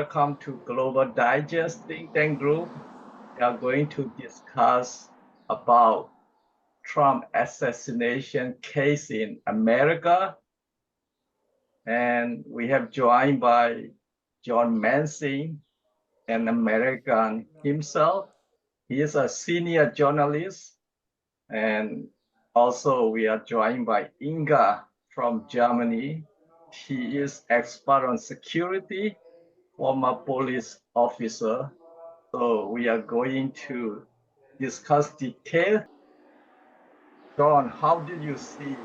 welcome to Global Digest Think Tank Group. We are going to discuss about Trump assassination case in America. And we have joined by John Mansing, an American himself. He is a senior journalist. And also we are joined by Inga from Germany. She is expert on security, former police officer. So we are going to discuss detail. John, how did you see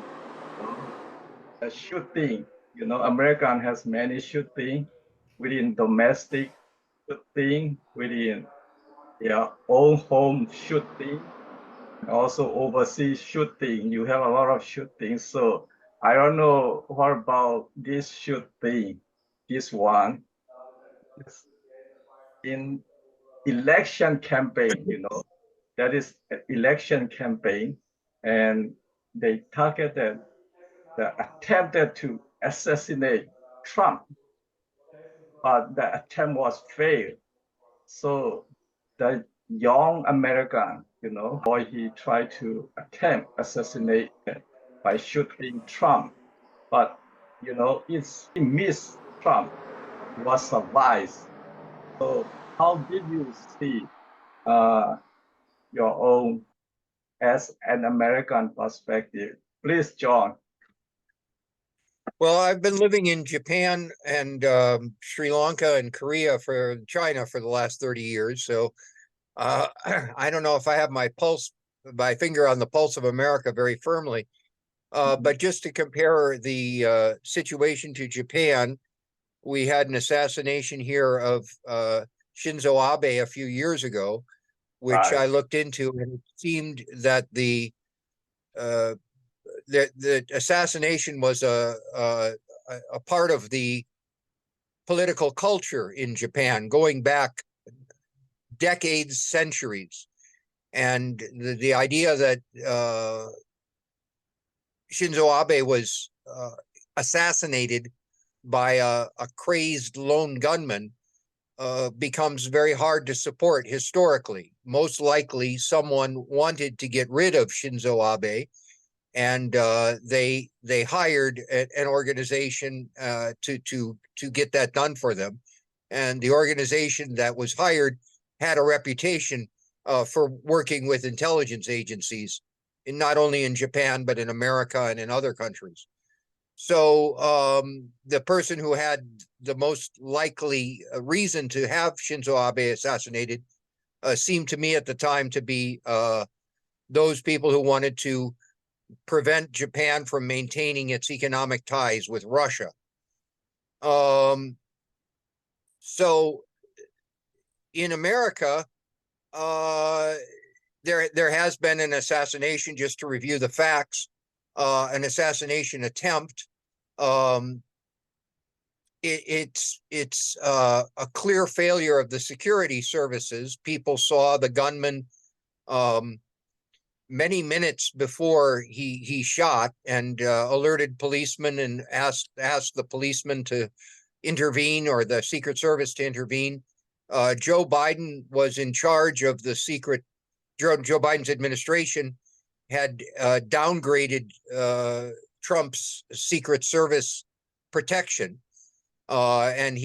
a shooting? American has many shooting within domestic shooting, within their own home shooting, and also overseas shooting. You have a lot of shooting. So I don't know what about this shooting, this one. It's in election campaign, that is an election campaign, and they targeted the attempted to assassinate Trump, but the attempt was failed. So the young American, boy, he tried to attempt assassinate by shooting Trump, but he missed Trump, was survived. So how did you see uh, your own as an American perspective? Please, John. Well, I've been living in Japan and Sri Lanka and China for the last 30 years. So I don't know if I have my finger on the pulse of America very firmly. But just to compare the situation to Japan, we had an assassination here of Shinzo Abe a few years ago, which Right. I looked into, and it seemed that the assassination was a part of the political culture in Japan going back decades, centuries. And the idea that Shinzo Abe was assassinated by a crazed lone gunman becomes very hard to support historically. Most likely someone wanted to get rid of Shinzo Abe, and they hired an organization to get that done for them. And the organization that was hired had a reputation for working with intelligence agencies, not only in Japan, but in America and in other countries. So the person who had the most likely reason to have Shinzo Abe assassinated seemed to me at the time to be those people who wanted to prevent Japan from maintaining its economic ties with Russia. So in America, there has been an assassination. Just to review the facts, an assassination attempt. It's a clear failure of the security services. People saw the gunman many minutes before he shot, and alerted policemen and asked the policeman to intervene, or the Secret Service to intervene. Joe Biden was in charge of the Joe Biden's administration had downgraded Trump's Secret Service protection, and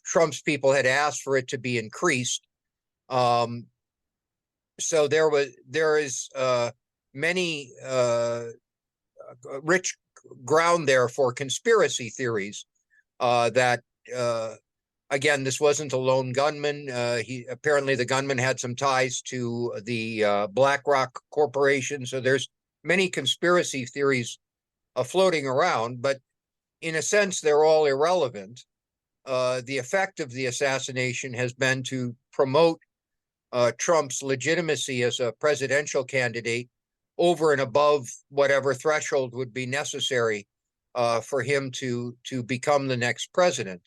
Trump's people had asked for it to be increased. So there is many rich ground there for conspiracy theories that again, this wasn't a lone gunman. Apparently the gunman had some ties to the BlackRock Corporation. So there's many conspiracy theories floating around, but in a sense, they're all irrelevant. The effect of the assassination has been to promote Trump's legitimacy as a presidential candidate over and above whatever threshold would be necessary for him to become the next president.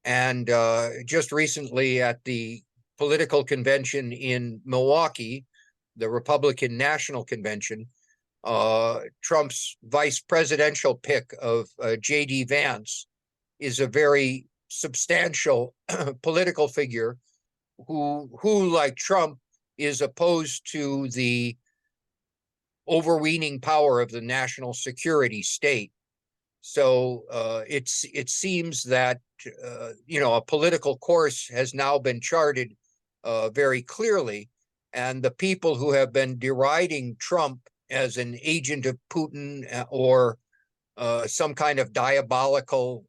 And just recently at the political convention in Milwaukee, the Republican National Convention, Trump's vice presidential pick of J.D. Vance is a very substantial political figure who, like Trump, is opposed to the overweening power of the national security state. So it seems that a political course has now been charted very clearly, and the people who have been deriding Trump as an agent of Putin or some kind of diabolical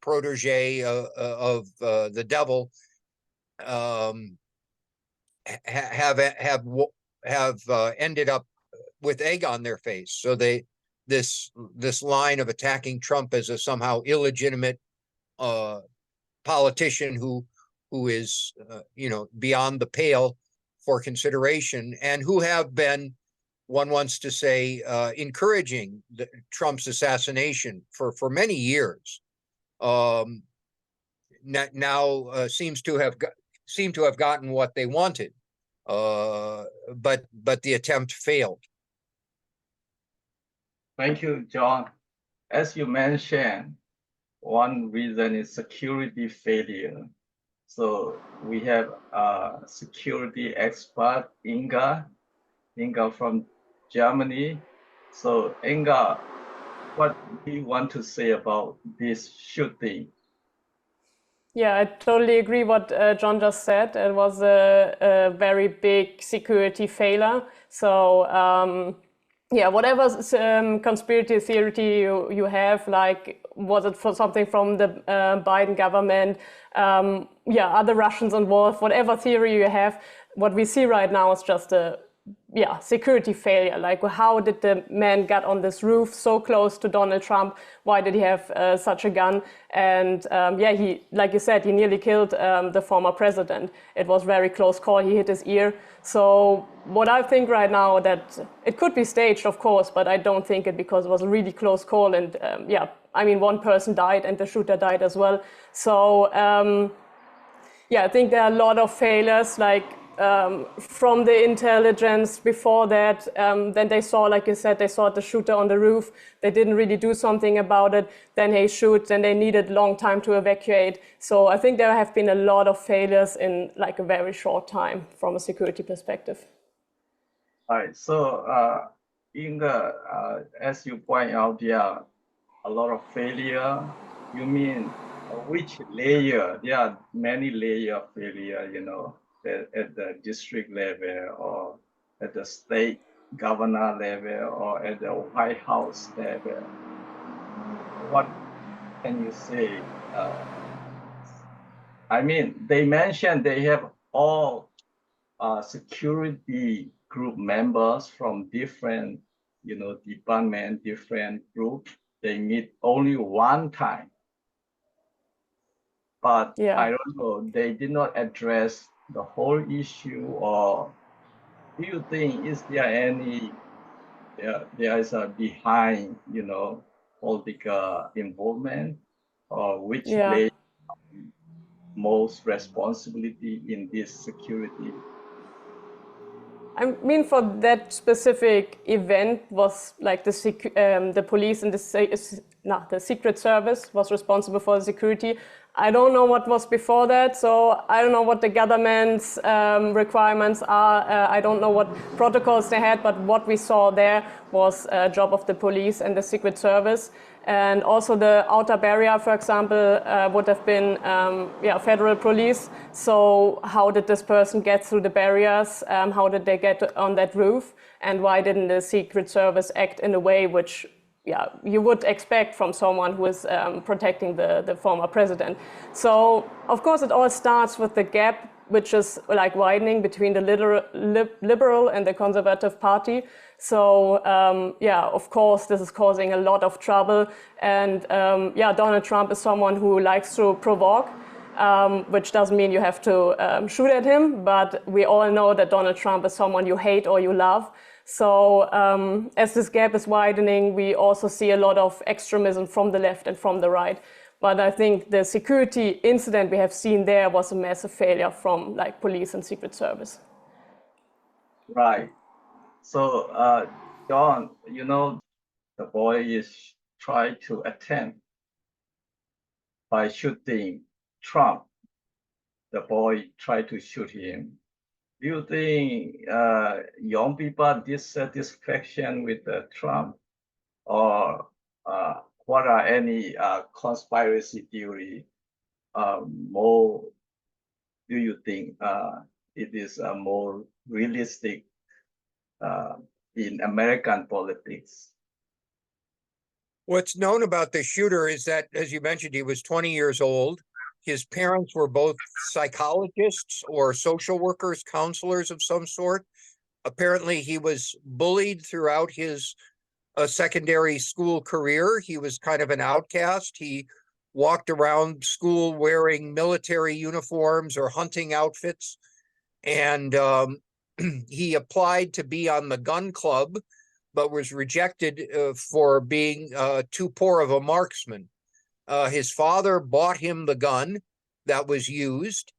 protege of the devil um, have ended up with egg on their face. So this line of attacking Trump as a somehow illegitimate politician who is beyond the pale for consideration, and who have been, one wants to say, encouraging Trump's assassination for many years. Now seem to have gotten what they wanted, but the attempt failed. Thank you, John. As you mentioned, one reason is security failure. So we have a security expert, Inga from Germany. So Inga, what do you want to say about this shooting? Yeah, I totally agree what John just said. It was a very big security failure. So yeah, whatever conspiracy theory you have, like, was it for something from the Biden government? Yeah, other Russians involved, whatever theory you have, what we see right now is just a security failure. Like, how did the man get on this roof so close to Donald Trump? Why did he have such a gun? And he, like you said, he nearly killed the former president. It was very close call. He hit his ear. So what I think right now, that it could be staged, of course, but I don't think it, because it was a really close call. And I mean, one person died and the shooter died as well. So I think there are a lot of failures, like from the intelligence before that. Then they saw, like you said, they saw the shooter on the roof. They didn't really do something about it. Then he shoots, and they needed a long time to evacuate. So I think there have been a lot of failures in like a very short time from a security perspective. All right. So Inga, as you point out, there are a lot of failure. You mean which layer? There are many layers of failure, at the district level, or at the state governor level, or at the White House level. What can you say? I mean, they mentioned they have all security group members from different, department, different group. They meet only one time. But I don't know, they did not address the whole issue. Or do you think, is there any, there is a behind, political involvement, or which lay most responsibility in this security? I mean, for that specific event was like the police and the Secret Service was responsible for the security. I don't know what was before that, so I don't know what the government's requirements are. I don't know what protocols they had, but what we saw there was a job of the police and the Secret Service. And also the outer barrier, for example, would have been federal police. So how did this person get through the barriers? How did they get on that roof? And why didn't the Secret Service act in a way which you would expect from someone who is protecting the former president? So, of course, it all starts with the gap, which is like widening between the liberal and the conservative party. So, of course, this is causing a lot of trouble. And Donald Trump is someone who likes to provoke, which doesn't mean you have to shoot at him. But we all know that Donald Trump is someone you hate or you love. So as this gap is widening, we also see a lot of extremism from the left and from the right. But I think the security incident we have seen there was a massive failure from like police and Secret Service. Right. So, John, the boy is trying to attend by shooting Trump. The boy tried to shoot him. Do you think young people are dissatisfaction with Trump, or what are any conspiracy theory more? Do you think it is more realistic uh, in American politics? What's known about the shooter is that, as you mentioned, he was 20 years old. His parents were both psychologists or social workers, counselors of some sort. Apparently, he was bullied throughout his secondary school career. He was kind of an outcast. He walked around school wearing military uniforms or hunting outfits. And he applied to be on the gun club, but was rejected for being too poor of a marksman. His father bought him the gun that was used.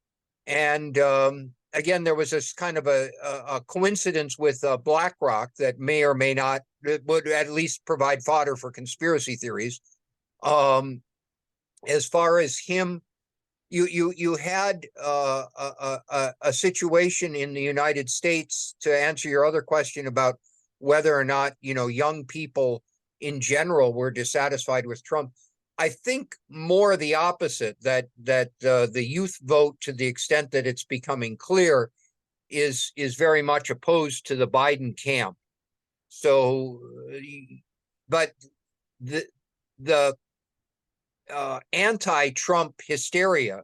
And again, there was this kind of a coincidence with BlackRock that may or may not, would at least provide fodder for conspiracy theories. As far as him, you had a situation in the United States, to answer your other question about whether or not, young people in general were dissatisfied with Trump. I think more the opposite, that the youth vote, to the extent that it's becoming clear, is very much opposed to the Biden camp. So, but the anti-Trump hysteria,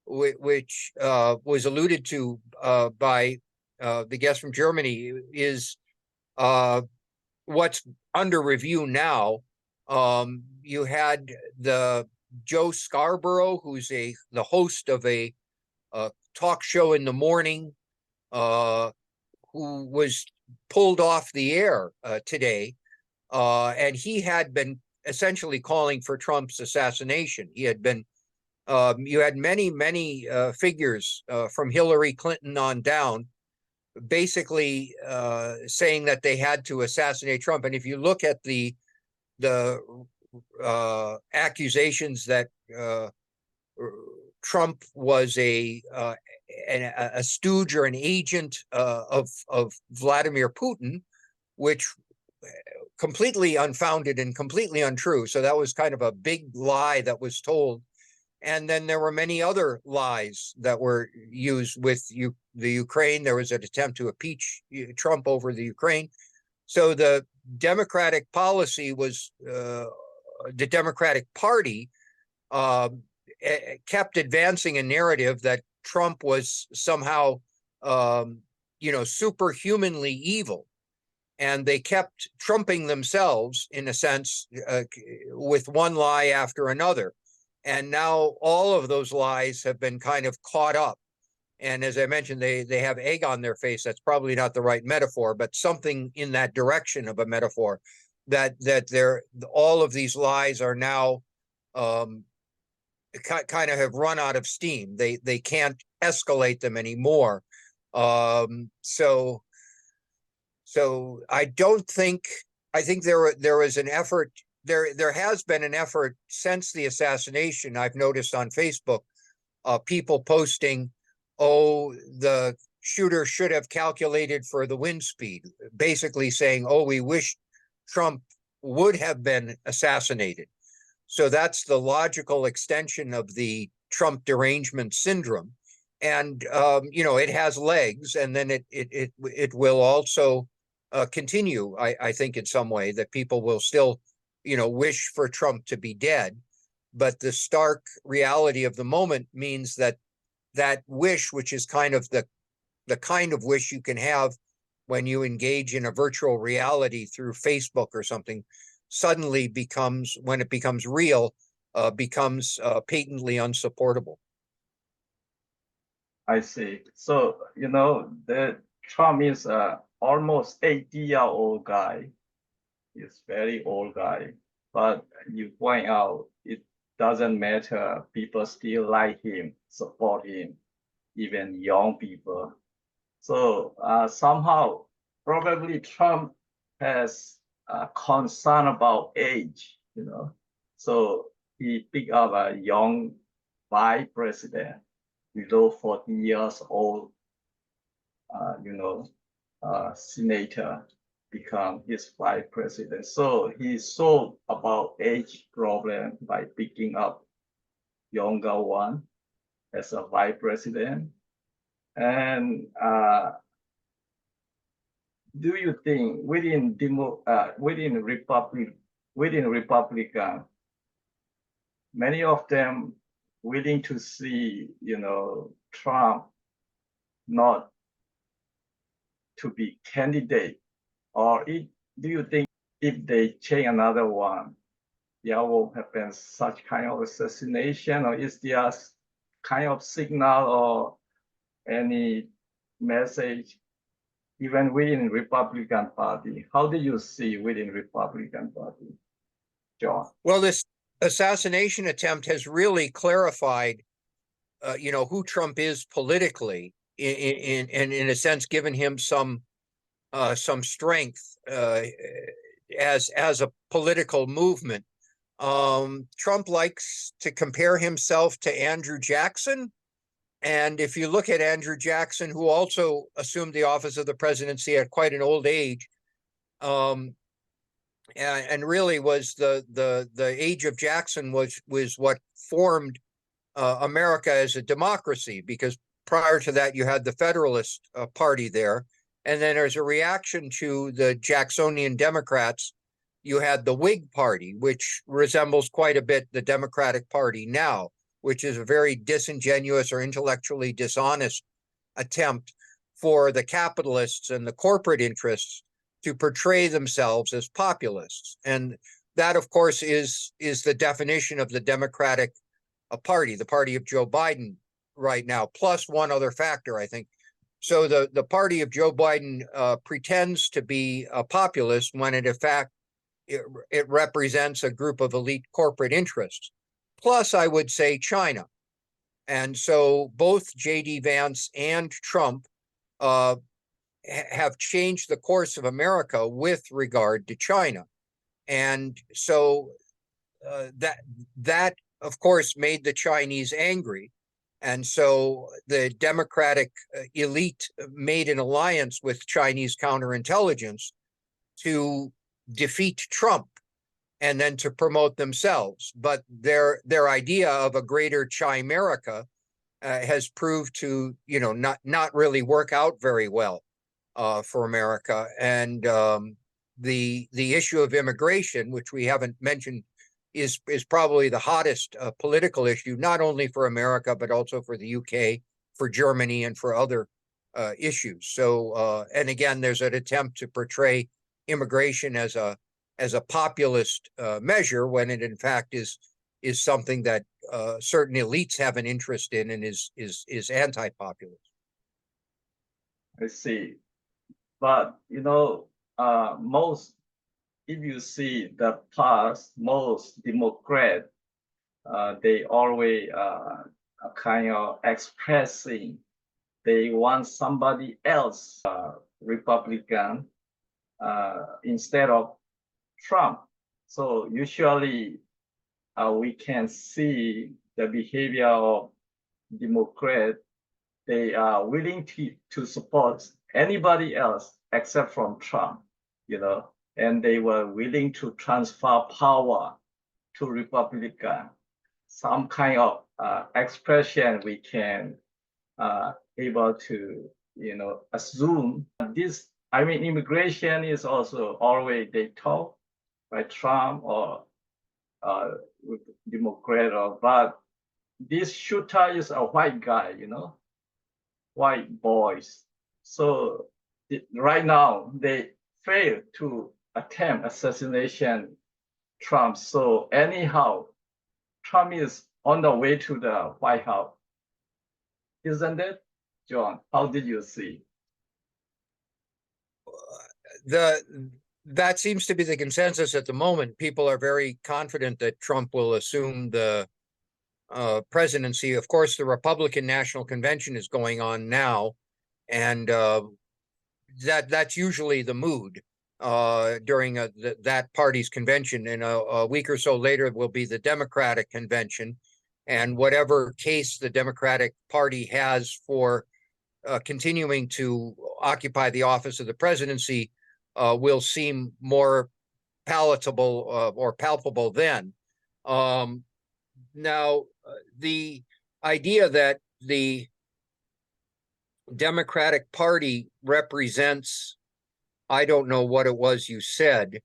which was alluded to by the guest from Germany, is what's under review now. You had the Joe Scarborough, who's the host of a talk show in the morning, who was pulled off the air today, and he had been essentially calling for Trump's assassination. He had been, you had many figures from Hillary Clinton on down, basically saying that they had to assassinate Trump. And if you look at the accusations that Trump was a stooge or an agent of Vladimir Putin, which completely unfounded and completely untrue. So that was kind of a big lie that was told. And then there were many other lies that were used with the Ukraine. There was an attempt to impeach Trump over the Ukraine. So the Democratic policy was, the Democratic Party kept advancing a narrative that Trump was somehow, superhumanly evil. And they kept trumping themselves, in a sense, with one lie after another. And now all of those lies have been kind of caught up. And as I mentioned, they have egg on their face. That's probably not the right metaphor, but something in that direction of a metaphor, that all of these lies are now kind of have run out of steam. They can't escalate them anymore. So I think there was an effort. There has been an effort since the assassination. I've noticed on Facebook, people posting, "Oh, the shooter should have calculated for the wind speed," basically saying, "Oh, we wish Trump would have been assassinated." So that's the logical extension of the Trump derangement syndrome. And it has legs, and then it will also continue, I think, in some way, that people will still, wish for Trump to be dead. But the stark reality of the moment means that wish, which is kind of the kind of wish you can have when you engage in a virtual reality through Facebook or something, suddenly becomes, when it becomes real, becomes patently unsupportable. I see. So, the Trump is a almost 80-year-old guy. He's very old guy. But you point out it doesn't matter. People still like him, support him, even young people. So somehow, probably Trump has concern about age, So he picked up a young vice president, below 40 years old, senator, become his vice president. So he solved about age problem by picking up younger one as a vice president. And do you think within Republican, many of them willing to see, Trump not to be candidate, or do you think if they change another one, there will happen such kind of assassination, or is there kind of signal or any message even within Republican Party? How do you see within Republican Party, John? Well, this assassination attempt has really clarified, who Trump is politically, in a sense, given him some strength as a political movement. Trump likes to compare himself to Andrew Jackson. And if you look at Andrew Jackson, who also assumed the office of the presidency at quite an old age, and really was the age of Jackson was what formed America as a democracy, because prior to that you had the Federalist Party there, and then as a reaction to the Jacksonian Democrats, you had the Whig Party, which resembles quite a bit the Democratic Party now, which is a very disingenuous or intellectually dishonest attempt for the capitalists and the corporate interests to portray themselves as populists. And that, of course, is the definition of the Democratic Party, the party of Joe Biden right now, plus one other factor, I think. So the party of Joe Biden pretends to be a populist when in fact it represents a group of elite corporate interests. Plus, I would say China. And so both J.D. Vance and Trump have changed the course of America with regard to China. And so that, of course, made the Chinese angry. And so the Democratic elite made an alliance with Chinese counterintelligence to defeat Trump and then to promote themselves. But their idea of a greater Chimerica has proved to, not really work out very well for America. And the issue of immigration, which we haven't mentioned, is probably the hottest political issue, not only for America, but also for the UK, for Germany, and for other issues. So, and again, there's an attempt to portray immigration as a populist measure, when it in fact is something that certain elites have an interest in and is anti-populist. I see. But if you see the past, most Democrat, they always kind of expressing they want somebody else, Republican, instead of Trump. So usually we can see the behavior of Democrats. They are willing to support anybody else except from Trump, and they were willing to transfer power to Republican. Some kind of expression we can able to, assume this. I mean, immigration is also always they talk by Trump or with Democrat, but this shooter is a white guy, white boys. So right now they fail to attempt assassination Trump. So anyhow, Trump is on the way to the White House. Isn't it, John? How did you see? That seems to be the consensus at the moment. People are very confident that Trump will assume the presidency. Of course, the Republican National Convention is going on now, and that's usually the mood. during that party's convention. And a week or so later will be the Democratic convention. And whatever case the Democratic Party has for continuing to occupy the office of the presidency will seem more palatable or palpable then. Now, the idea that the Democratic Party represents, I don't know what it was you said,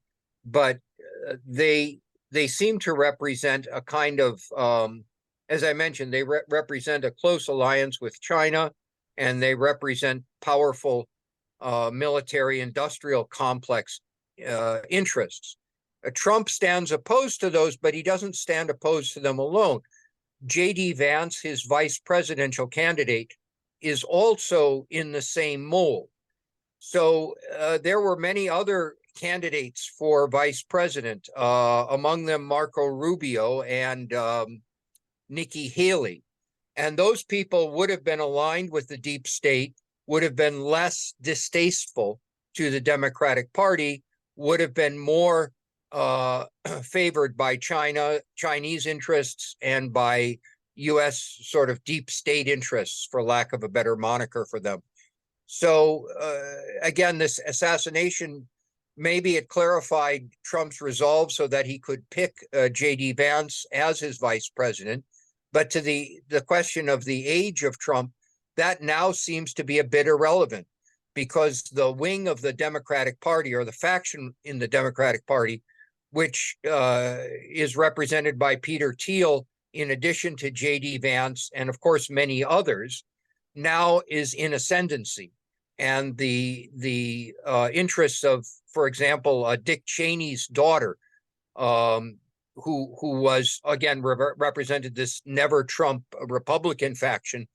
but they seem to represent a kind of, as I mentioned, they represent a close alliance with China, and they represent powerful military industrial complex interests. Trump stands opposed to those, but he doesn't stand opposed to them alone. J.D. Vance, his vice presidential candidate, is also in the same mold. So there were many other candidates for vice president, among them Marco Rubio and Nikki Haley. And those people would have been aligned with the deep state, would have been less distasteful to the Democratic Party, would have been more favored by Chinese interests, and by U.S. sort of deep state interests, for lack of a better moniker for them. So again, this assassination, maybe it clarified Trump's resolve so that he could pick J.D. Vance as his vice president. But to the question of the age of Trump, that now seems to be a bit irrelevant, because the wing of the Democratic Party, or the faction in the Democratic Party, which is represented by Peter Thiel, in addition to J.D. Vance, and of course many others, now is in ascendancy. And the interests of, for example, Dick Cheney's daughter, who was, again, represented this never Trump Republican faction,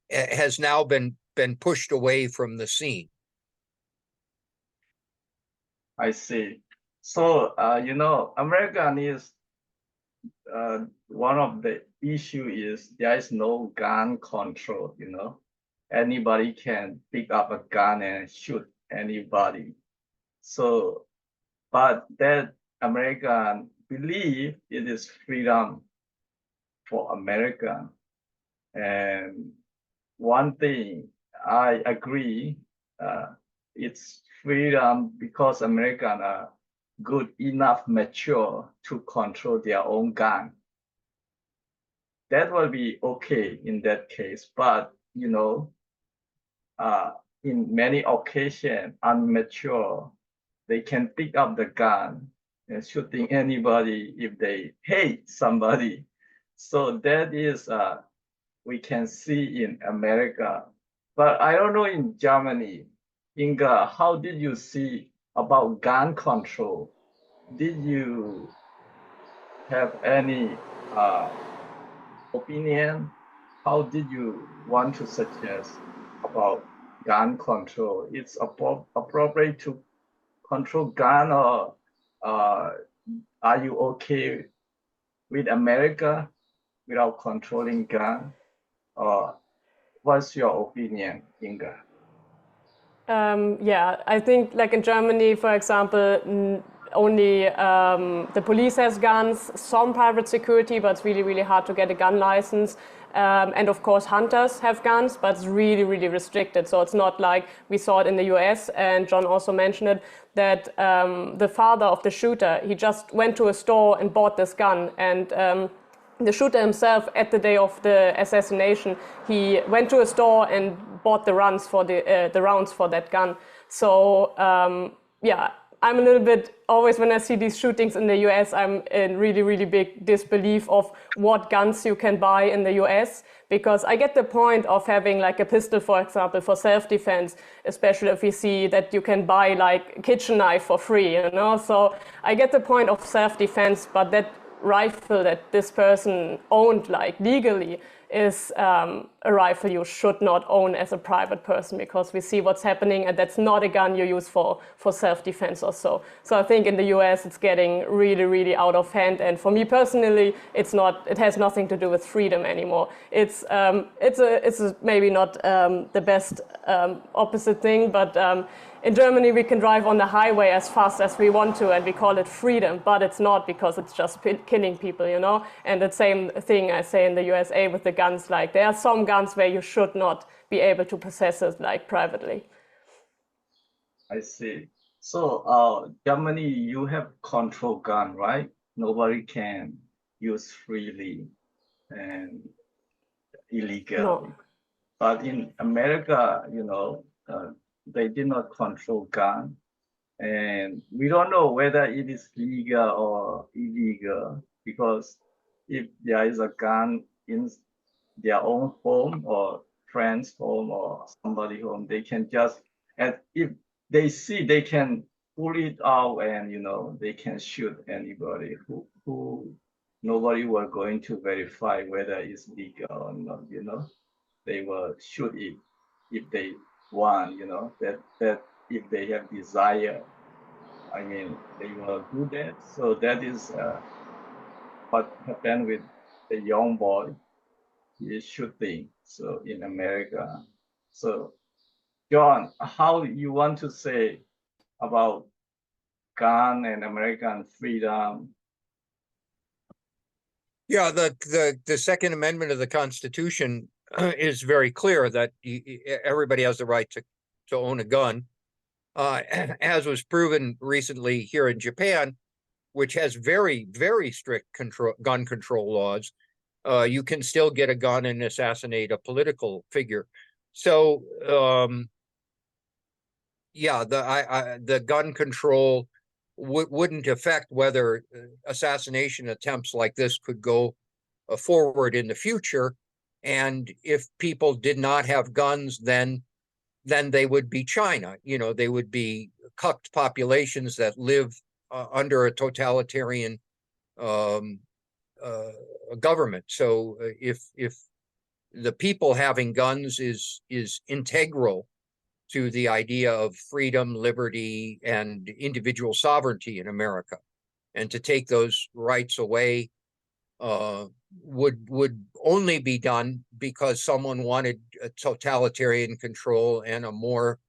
has now been pushed away from the scene. I see. So, American is one of the issue is there is no gun control, Anybody can pick up a gun and shoot anybody. So, but that American believe it is freedom for American. And one thing I agree, it's freedom because Americans are good enough, mature to control their own gun. That will be okay in that case. But, in many occasions, immature, they can pick up the gun and shooting anybody if they hate somebody. So that is, we can see in America. But I don't know in Germany. Inga, how did you see about gun control? Did you have any opinion? How did you want to suggest about gun control? It's appropriate to control gun, or are you okay with America without controlling gun? Or what's your opinion, Inga? Yeah, I think like in Germany, for example, only the police has guns, some private security, but it's really, really hard to get a gun license. And of course, hunters have guns, but it's really, really restricted. So it's not like we saw it in the US, and John also mentioned it, that the father of the shooter, he just went to a store and bought this gun. And the shooter himself, at the day of the assassination, he went to a store and bought the rounds for that gun. So yeah, I'm a little bit, always when I see these shootings in the US, I'm in really, really big disbelief of what guns you can buy in the US, because I get the point of having like a pistol, for example, for self-defense, especially if you see that you can buy like a kitchen knife for free, So I get the point of self-defense, but that rifle that this person owned like legally is a rifle you should not own as a private person, because we see what's happening, and that's not a gun you use for self-defense or so. So I think in the US it's getting really, really out of hand, and for me personally, it has nothing to do with freedom anymore. It's maybe not the best opposite thing, but in Germany we can drive on the highway as fast as we want to and we call it freedom, but it's not, because it's just killing people, you know. And the same thing I say in the USA with the guns, like there are some guns where you should not be able to possess it like privately. I see. So, Germany, you have control gun, right? Nobody can use freely and illegally. No. But in America, they did not control gun, and we don't know whether it is legal or illegal, because if there is a gun in their own home or friend's home or somebody home, they can just, and if they see, they can pull it out, and they can shoot anybody who nobody were going to verify whether it's legal or not. They will shoot it if they want, that if they have desire, I mean, they will do that. So that is what happened with the young boy. He is shooting. So in America. So John, how you want to say about gun and American freedom? Yeah, the Second Amendment of the Constitution is very clear that everybody has the right to own a gun, as was proven recently here in Japan, which has very, very strict gun control laws. You can still get a gun and assassinate a political figure. So, yeah, the gun control wouldn't affect whether assassination attempts like this could go forward in the future. And if people did not have guns, then they would be China. They would be cucked populations that live under a totalitarian government. So if the people having guns is integral to the idea of freedom, liberty, and individual sovereignty in America, and to take those rights away would only be done because someone wanted a totalitarian control and a more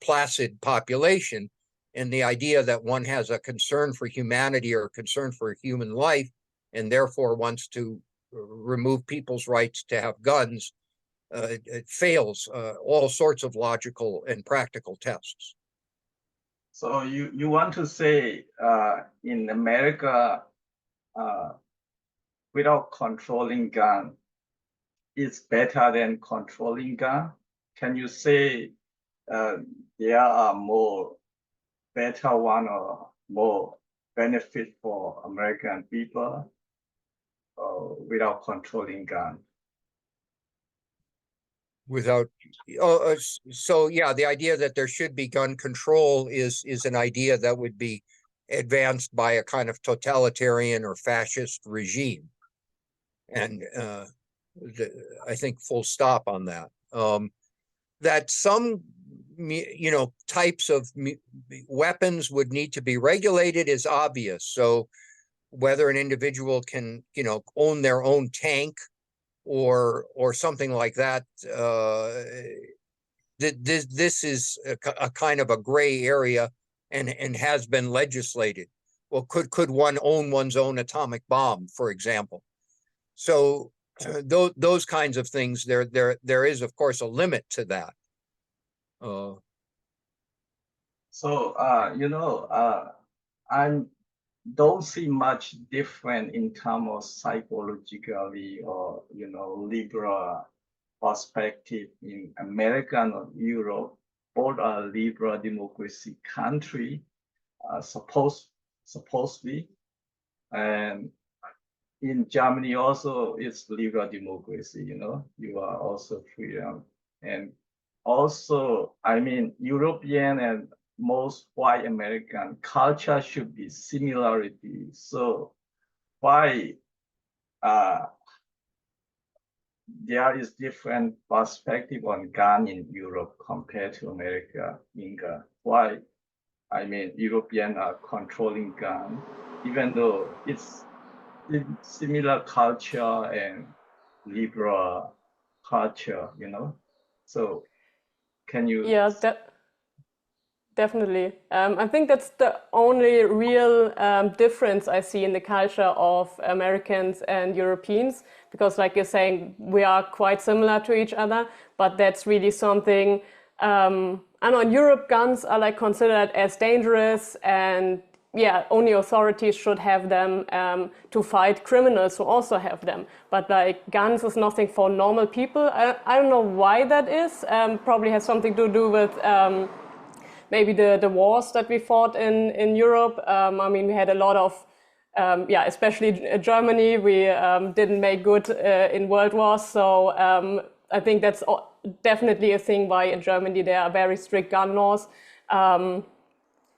placid population. And the idea that one has a concern for humanity or a concern for human life, and therefore wants to remove people's rights to have guns, it fails all sorts of logical and practical tests. So you want to say in America, without controlling gun, it's better than controlling gun? Can you say there are more better one or more benefit for American people without controlling gun? So yeah, the idea that there should be gun control is an idea that would be advanced by a kind of totalitarian or fascist regime, and I think full stop on that. That some types of weapons would need to be regulated is obvious. So whether an individual can own their own tank or something like that, this is a kind of a gray area and has been legislated. Well, could one own one's own atomic bomb, for example? So those kinds of things, there is of course a limit to that. So I don't see much different in terms of psychologically or liberal perspective in America or Europe. Both are liberal democracy country, supposedly, and in Germany also it's liberal democracy. You are also freedom, and also I mean European and most white American culture should be similarity. So why there is different perspective on gun in Europe compared to America, Inga? Why? I mean, Europeans are controlling gun, even though it's similar culture and liberal culture. So Can you? Yeah, definitely. I think that's the only real difference I see in the culture of Americans and Europeans, because, like you're saying, we are quite similar to each other, but that's really something. I know in Europe, guns are like considered as dangerous, and yeah, only authorities should have them to fight criminals who also have them. But like guns is nothing for normal people. I don't know why that is. Probably has something to do with. Maybe the wars that we fought in Europe. I mean, we had a lot of, yeah, especially Germany, we didn't make good in world wars. So I think that's definitely a thing why in Germany there are very strict gun laws.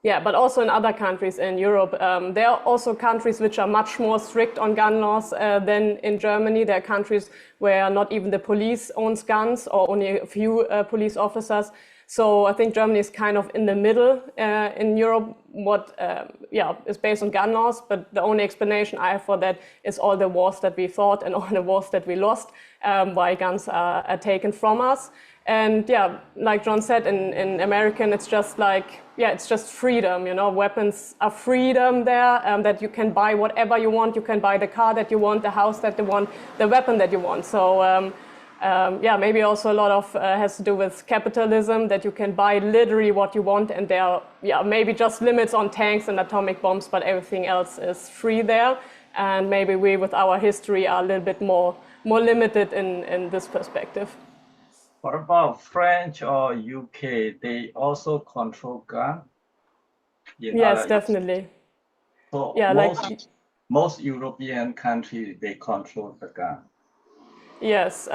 Yeah, but also in other countries in Europe. There are also countries which are much more strict on gun laws than in Germany. There are countries where not even the police owns guns, or only a few police officers. So I think Germany is kind of in the middle in Europe, what yeah, is based on gun laws. But the only explanation I have for that is all the wars that we fought and all the wars that we lost, why guns are taken from us. And yeah, like John said, in American, it's just like, yeah, it's just freedom, you know, weapons are freedom there, that you can buy whatever you want. You can buy the car that you want, the house that you want, the weapon that you want. So yeah, maybe also a lot of has to do with capitalism, that you can buy literally what you want, and there are, yeah, maybe just limits on tanks and atomic bombs, but everything else is free there. And maybe we, with our history, are a little bit more limited in this perspective. What about French or UK? They also control gun in Yes, other. definitely. So Yeah, like most European countries they control the gun. yes.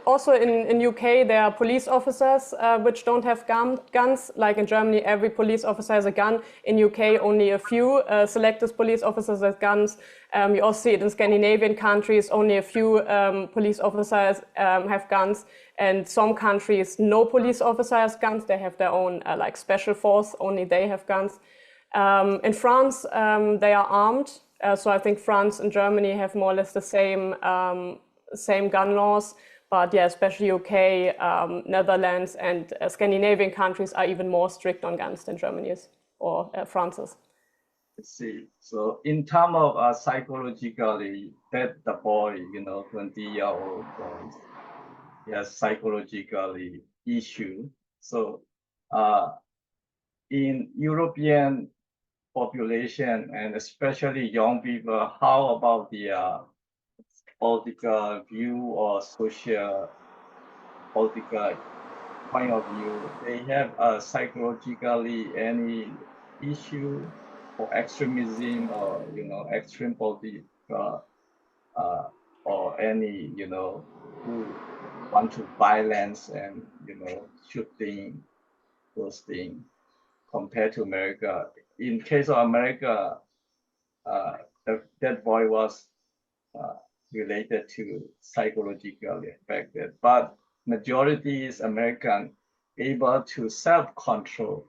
Also in UK, there are police officers which don't have guns. Like in Germany, every police officer has a gun. In UK, only a few selected police officers have guns. You also see it in Scandinavian countries. Only a few police officers have guns. And some countries, no police officer has guns. They have their own like special force. Only they have guns. In France, they are armed. So I think France and Germany have more or less the same gun laws, but yeah, especially UK, Netherlands, and Scandinavian countries are even more strict on guns than Germany is or France is. Let's see. So in terms of psychologically, that the boy, 20-year-old boy, he has psychologically issue. So in European population and especially young people, how about the political view or social political point of view? They have psychologically any issue or extremism or extreme political or any who want to violence and shooting those things compared to America. In case of America, that boy was uh, related to psychologically affected, but majority is American able to self-control.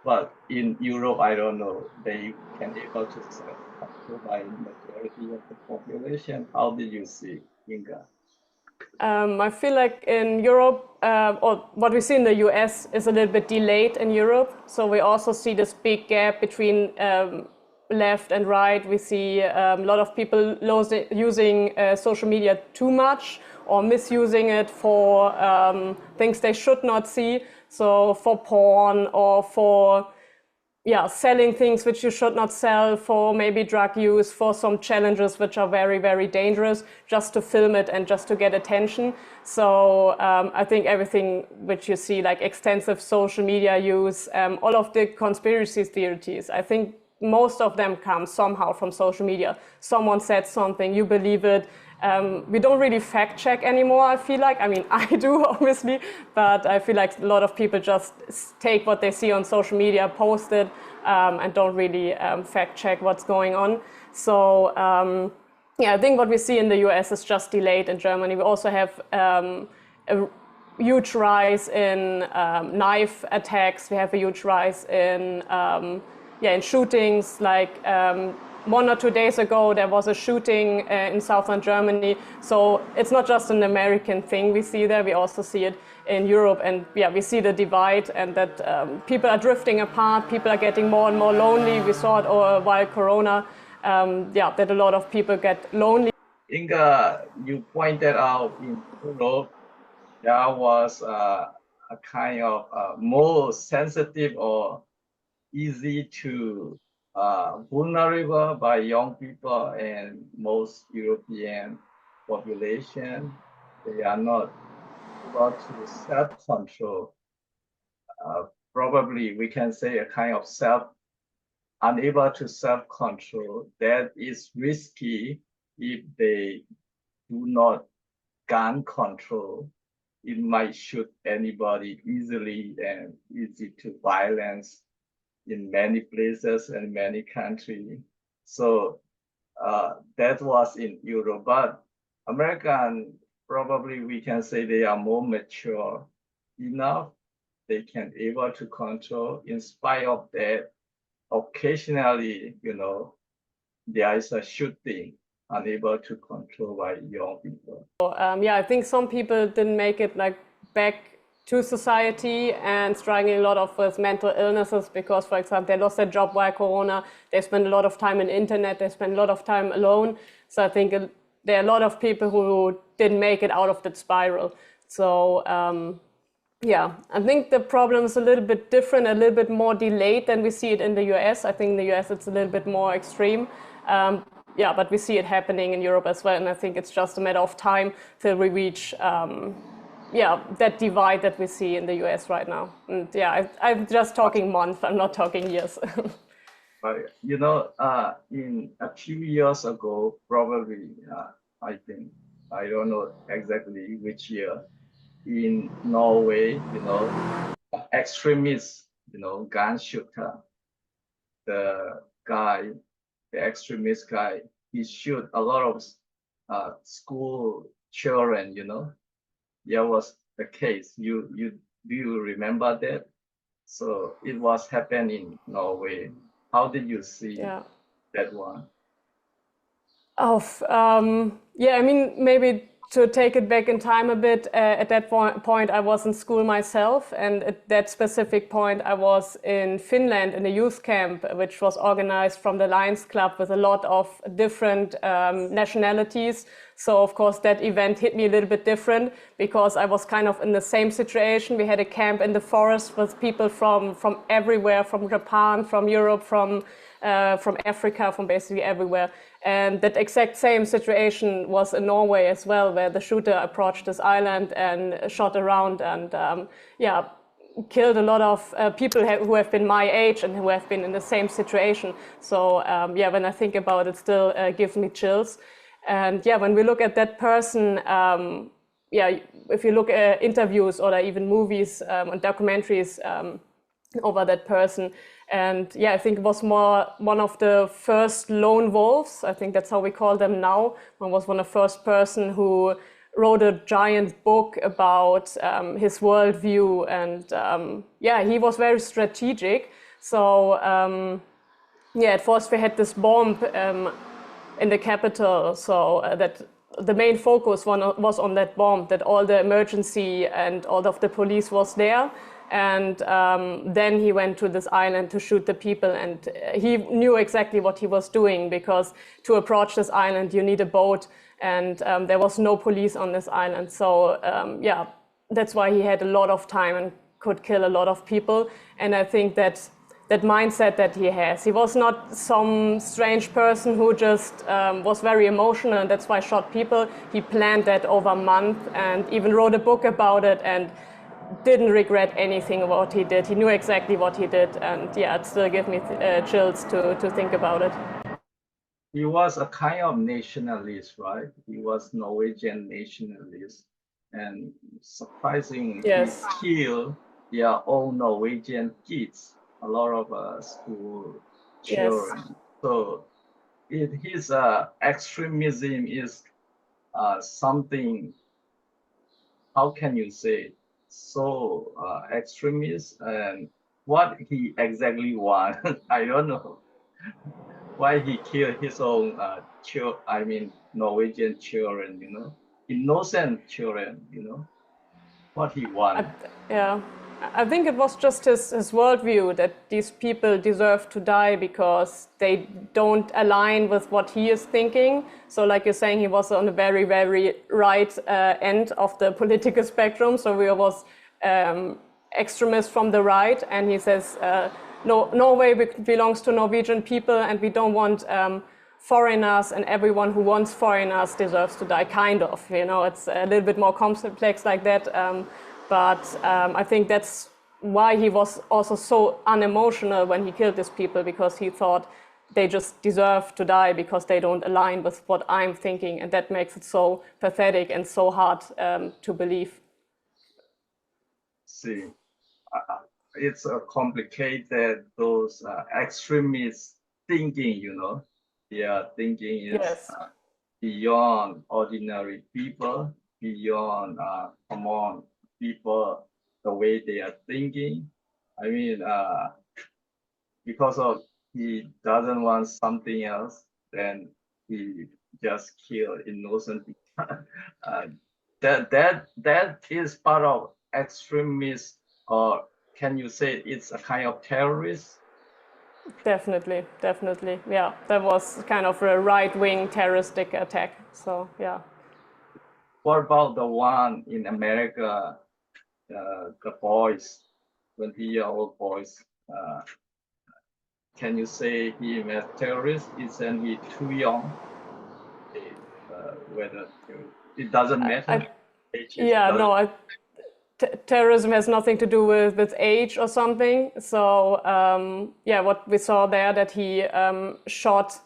But in Europe, I don't know, they can able to self-control by majority of the population. How did you see, Inga? I feel like in Europe, or what we see in the US, is a little bit delayed in Europe. So we also see this big gap between left and right. We see a lot of people using social media too much or misusing it for things they should not see. So for porn or for selling things which you should not sell, for maybe drug use, for some challenges which are very, very dangerous, just to film it and just to get attention. So I think everything which you see, like extensive social media use, all of the conspiracy theories, I think most of them come somehow from social media. Someone said something, you believe it. We don't really fact check anymore, I feel like. I mean, I do, obviously, but I feel like a lot of people just take what they see on social media, post it, and don't really fact check what's going on. So, yeah, I think what we see in the US is just delayed in Germany. We also have a huge rise in knife attacks. We have a huge rise in shootings, like 1 or 2 days ago, there was a shooting in southern Germany. So it's not just an American thing we see there, we also see it in Europe. And yeah, we see the divide and that people are drifting apart, people are getting more and more lonely. We saw it while Corona, that a lot of people get lonely. Inga, you pointed out in Europe, there was a kind of more sensitive or easy to vulnerable by young people and most European population. They are not able to self-control. Probably we can say a kind of unable to self-control. That is risky if they do not gun control. It might shoot anybody easily and easy to violence in many places and many countries. So that was in Europe, but American, probably we can say they are more mature enough. They can able to control. In spite of that, occasionally, there is a shooting unable to control by young people. I think some people didn't make it like back to society and struggling a lot of with mental illnesses because, for example, they lost their job while Corona. They spent a lot of time on internet. They spent a lot of time alone. So I think there are a lot of people who didn't make it out of that spiral. So I think the problem is a little bit different, a little bit more delayed than we see it in the US. I think in the US it's a little bit more extreme. But we see it happening in Europe as well. And I think it's just a matter of time till we reach that divide that we see in the US right now. And I'm just talking months, I'm not talking years. But in a few years ago, probably, I think, I don't know exactly which year, in Norway, extremist, gun shooter, the extremist guy, he shoot a lot of school children, That was the case. Do you remember that? So it was happened in Norway. How did you see that one? Maybe to take it back in time a bit, at that point I was in school myself, and at that specific point I was in Finland in a youth camp, which was organized from the Lions Club with a lot of different nationalities. So of course that event hit me a little bit different because I was kind of in the same situation. We had a camp in the forest with people from everywhere, from Japan, from Europe, from Africa, from basically everywhere. And that exact same situation was in Norway as well, where the shooter approached this island and shot around and killed a lot of people who have been my age and who have been in the same situation. So when I think about it, still gives me chills. And when we look at that person, if you look at interviews or even movies and documentaries over that person, and I think it was more one of the first lone wolves. I think that's how we call them now. One was one of the first person who wrote a giant book about his worldview, and he was very strategic. So at first we had this bomb in the capital, so that the main focus was on that bomb, that all the emergency and all of the police was there. And then he went to this island to shoot the people, and he knew exactly what he was doing, because to approach this island you need a boat, and there was no police on this island. So that's why he had a lot of time and could kill a lot of people. And I think that mindset that he has, he was not some strange person who just was very emotional and that's why shot people. He planned that over a month and even wrote a book about it, and didn't regret anything of what he did. He knew exactly what he did, and it still gives me chills to think about it. He was a kind of nationalist, right? He was Norwegian nationalist, and surprisingly, Yes. he killed all Norwegian kids, a lot of school children. Yes. So his extremism is something, how can you say, so extremist, and what he exactly want, I don't know. why he killed his own Norwegian children, innocent children, what he I, want. yeah, I think it was just his worldview that these people deserve to die because they don't align with what he is thinking. So, like you're saying, he was on the very, very right end of the political spectrum. So, he was extremist from the right, and he says, no, Norway belongs to Norwegian people, and we don't want foreigners, and everyone who wants foreigners deserves to die, kind of. It's a little bit more complex like that. But I think that's why he was also so unemotional when he killed these people, because he thought they just deserve to die because they don't align with what I'm thinking. And that makes it so pathetic and so hard to believe. See, it's a complicated, those extremist thinking, their thinking is Yes, beyond ordinary people, beyond common people, the way they are thinking. I mean, because of he doesn't want something else, then he just kill innocent people. uh, that is part of extremist, or can you say it's a kind of terrorist? definitely, definitely. Yeah, that was kind of a right-wing terroristic attack. So, yeah. What about the one in America, the boys, 20-year-old boys? Can you say he is a terrorist? Isn't he too young? Whether it doesn't matter. I, Age is yeah, doesn't. no, terrorism has nothing to do with age or something. So yeah, what we saw there, that he shot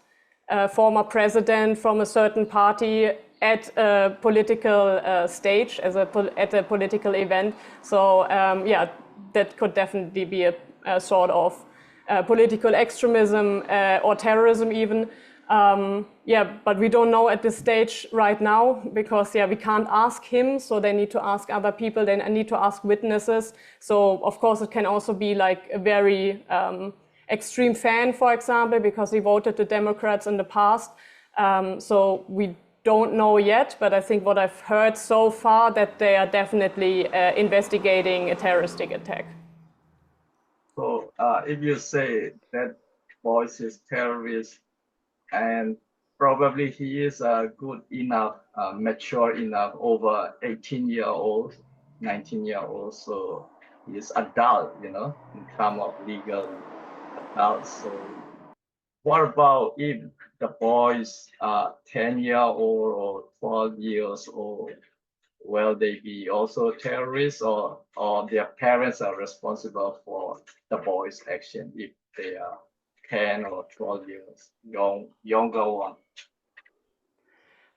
a former president from a certain party at a political stage, at a political event. So yeah, that could definitely be a sort of political extremism or terrorism even. Yeah, but we don't know at this stage right now because, yeah, we can't ask him, so they need to ask other people, they need to ask witnesses. So, of course, it can also be like a very extreme fan, for example, because he voted the Democrats in the past. So we don't know yet, but I think what I've heard so far that they are definitely investigating a terroristic attack. So if you say that voice is terrorist, and probably he is good enough, mature enough, over 18-year-old, 19-year-old, so he is adult, in terms of legally adult. So what about if the boys are 10-year-old or 12 years old? Will they be also terrorists, or their parents are responsible for the boys' action if they are 10 or 12 years younger one?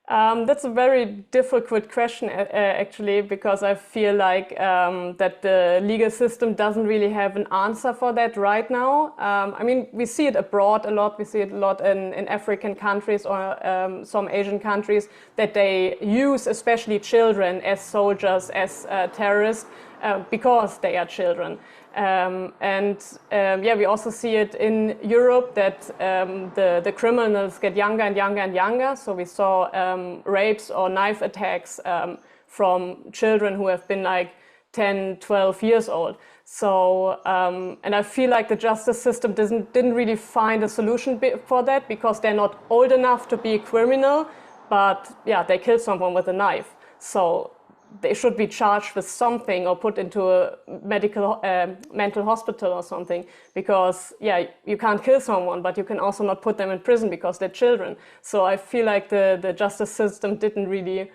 That's a very difficult question, actually, because I feel like that the legal system doesn't really have an answer for that right now. I mean, we see it abroad a lot. We see it a lot in African countries or some Asian countries, that they use especially children as soldiers, as terrorists, because they are children. Yeah, we also see it in Europe that the criminals get younger and younger and younger. So we saw rapes or knife attacks from children who have been like 10, 12 years old. So, and I feel like the justice system didn't really find a solution for that, because they're not old enough to be a criminal, but yeah, they killed someone with a knife. So they should be charged with something or put into a mental hospital or something, because yeah, you can't kill someone, but you can also not put them in prison because they're children. So I feel like the justice system didn't really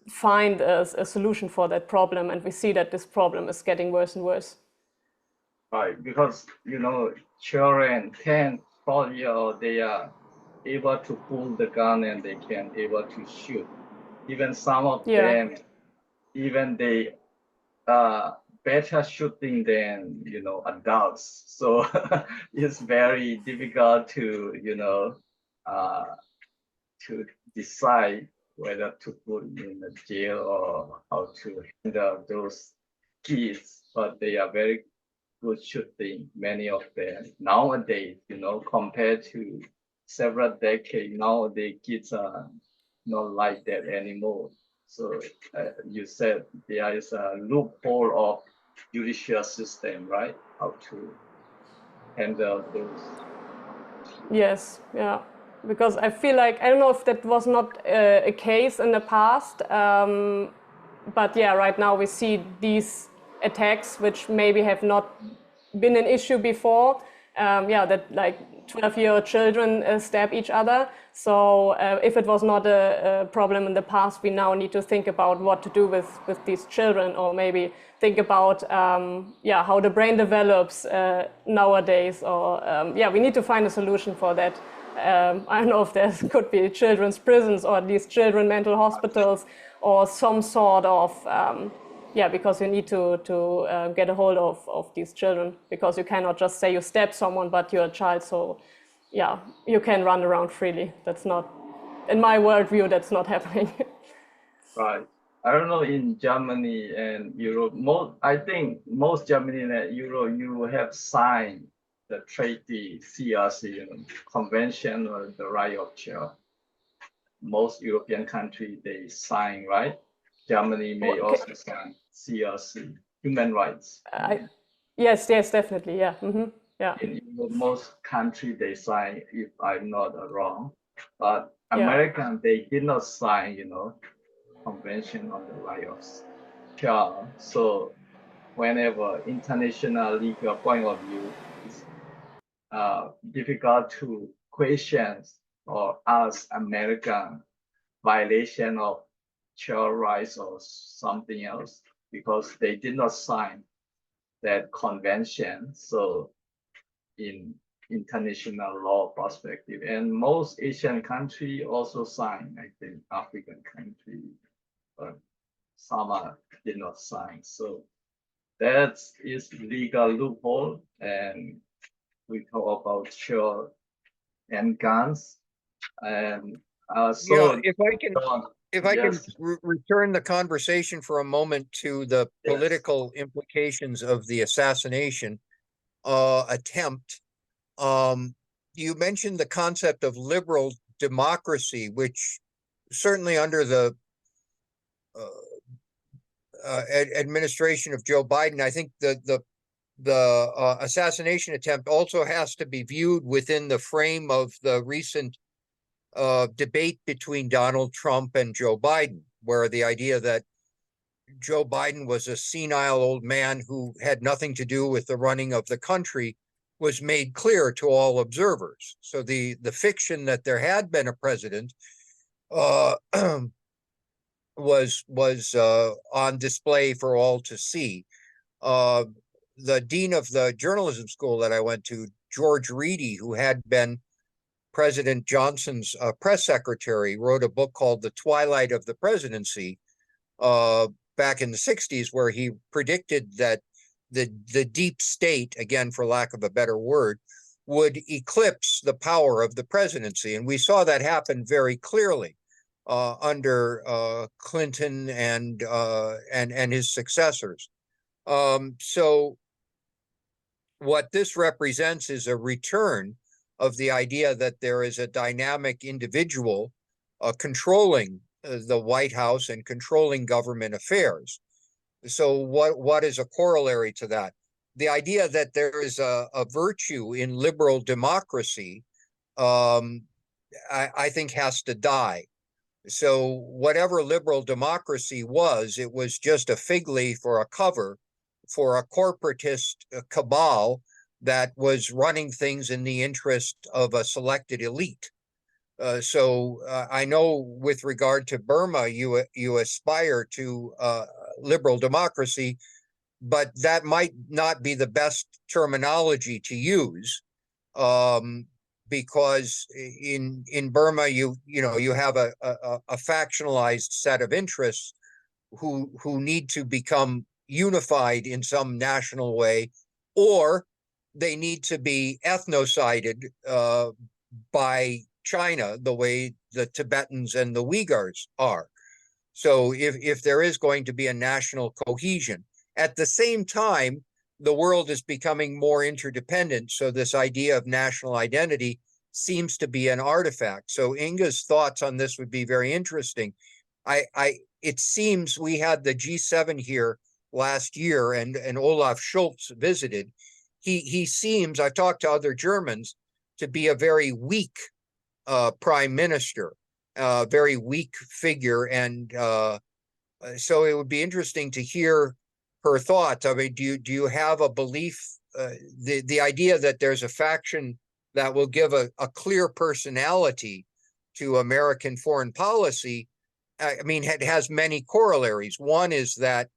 find a solution for that problem, and we see that this problem is getting worse and worse. Right, because children 10, 12-year old, they are able to pull the gun and they can able to shoot. Even some of Yeah. them, even they better shooting than adults. So it's very difficult to uh, to decide whether to put in the jail or how to handle those kids. But they are very good shooting, many of them nowadays. Compared to several decades. Now the kids are not like that anymore. So you said there is a loophole of judicial system, right? How to handle those. Yes, yeah. Because I feel like, I don't know if that was not a case in the past, but yeah, right now we see these attacks which maybe have not been an issue before. Yeah, that like 12-year-old children stab each other. So if it was not a problem in the past, we now need to think about what to do with these children, or maybe think about yeah, how the brain develops nowadays, or yeah, we need to find a solution for that. I don't know if there could be children's prisons or at least children mental hospitals or some sort of yeah, because you need to get a hold of these children, because you cannot just say you stab someone but you're a child, so yeah, you can run around freely. That's not, in my worldview, that's not happening. Right. I don't know in Germany and Europe. I think most Germany and Europe, you have signed the treaty CRC, Convention on the Right of Child. Most European countries they sign, right? Germany may Okay. also sign CRC, human rights. Yes, yes, definitely, yeah. Yeah, In Europe, most countries they sign, if I'm not wrong. But yeah. American, they did not sign, Convention on the Right of Child. So whenever international legal point of view, it's difficult to question or ask American violation of child rights or something else, because they did not sign that convention. So in international law perspective, and most Asian country also sign, I think African country, but some did not sign. So that is legal loophole. And we talk about child and guns. And Yeah, so John, if I can yes, return the conversation for a moment to the yes, political implications of the assassination attempt. You mentioned the concept of liberal democracy, which certainly under the administration of Joe Biden, I think the assassination attempt also has to be viewed within the frame of the recent debate between Donald Trump and Joe Biden, where the idea that Joe Biden was a senile old man who had nothing to do with the running of the country was made clear to all observers. So the fiction that there had been a president uh, was on display for all to see. Uh, the dean of the journalism school that I went to, George Reedy, who had been President Johnson's press secretary, wrote a book called The Twilight of the Presidency back in the 60s, where he predicted that the deep state, again, for lack of a better word, would eclipse the power of the presidency. And we saw that happen very clearly under Clinton and his successors. So what this represents is a return of the idea that there is a dynamic individual controlling the White House and controlling government affairs. So what is a corollary to that? The idea that there is a virtue in liberal democracy, I think has to die. So whatever liberal democracy was, it was just a fig leaf or a cover for a corporatist cabal that was running things in the interest of a selected elite. So I know with regard to Burma, you aspire to liberal democracy, but that might not be the best terminology to use, because in Burma you have a factionalized set of interests who need to become unified in some national way, or they need to be ethnocided by China the way the Tibetans and the Uyghurs are. So if there is going to be a national cohesion, at the same time, the world is becoming more interdependent. So this idea of national identity seems to be an artifact. So Inga's thoughts on this would be very interesting. It seems we had the G7 here last year, and Olaf Scholz visited. He seems, I've talked to other Germans, to be a very weak prime minister, very weak figure, and so it would be interesting to hear her thoughts. I mean, do you have a belief, the idea that there's a faction that will give a clear personality to American foreign policy? I mean, it has many corollaries. One is that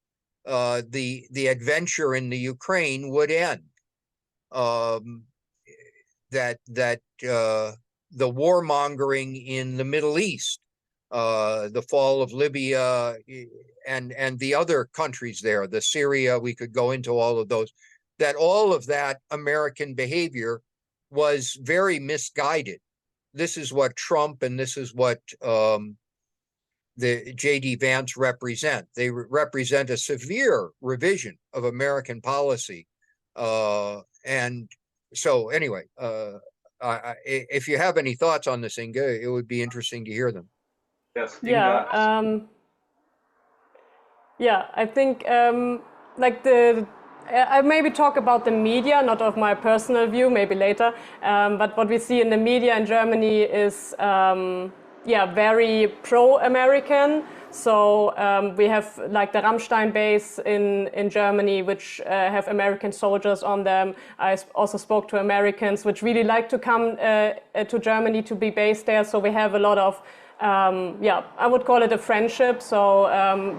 the adventure in the Ukraine would end. That the warmongering in the Middle East, the fall of Libya, and the other countries there, the Syria, we could go into all of those, that all of that American behavior was very misguided. This is what Trump and this is what the J.D. Vance represent. They represent a severe revision of American policy. And so anyway, if you have any thoughts on this, Inga, it would be interesting to hear them. Yes, Yeah, Inga. yeah, I think like I maybe talk about the media, not of my personal view, maybe later. But what we see in the media in Germany is, yeah, very pro-American. So we have like the Ramstein base in Germany, which have American soldiers on them. I also spoke to Americans, which really like to come to Germany to be based there. So we have a lot of yeah, I would call it a friendship. So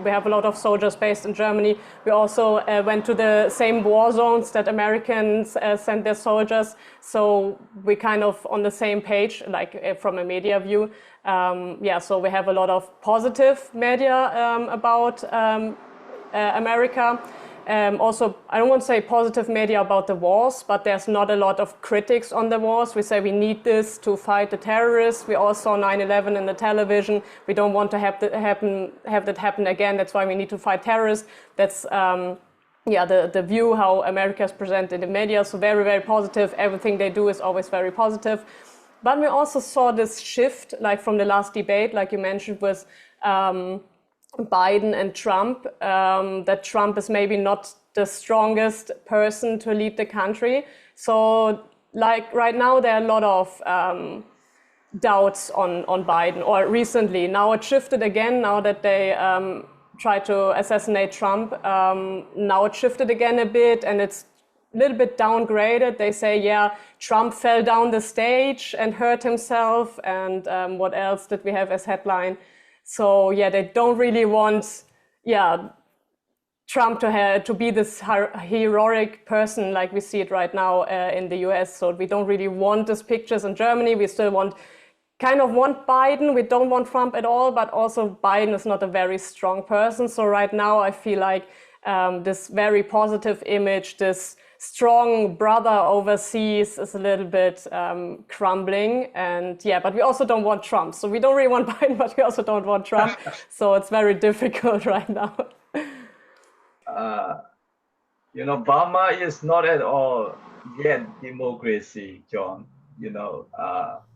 we have a lot of soldiers based in Germany. We also went to the same war zones that Americans sent their soldiers. So we kind of on the same page, like from a media view. Yeah, so we have a lot of positive media about America. Also, I don't want to say positive media about the wars, but there's not a lot of critics on the wars. We say we need this to fight the terrorists. We all saw 9/11 in the television. We don't want to have that happen again. That's why we need to fight terrorists. That's yeah, the view how America is presented in the media. So very, very positive. Everything they do is always very positive. But we also saw this shift, like from the last debate, like you mentioned, with Biden and Trump, that Trump is maybe not the strongest person to lead the country. So like right now there are a lot of doubts on Biden, or recently. Now it shifted again, now that they tried to assassinate Trump. Now it shifted again a bit, and it's a little bit downgraded. They say, yeah, Trump fell down the stage and hurt himself, and what else did we have as headline? So yeah, they don't really want, yeah, Trump to be this heroic person like we see it right now in the US. So we don't really want these pictures in Germany. We still want Biden. We don't want Trump at all, but also Biden is not a very strong person. So right now I feel like this very positive image, this strong brother overseas is a little bit crumbling. And yeah, but we also don't want Trump. So we don't really want Biden, but we also don't want Trump. So it's very difficult right now. You know, Burma is not at all yet democracy, John. You know,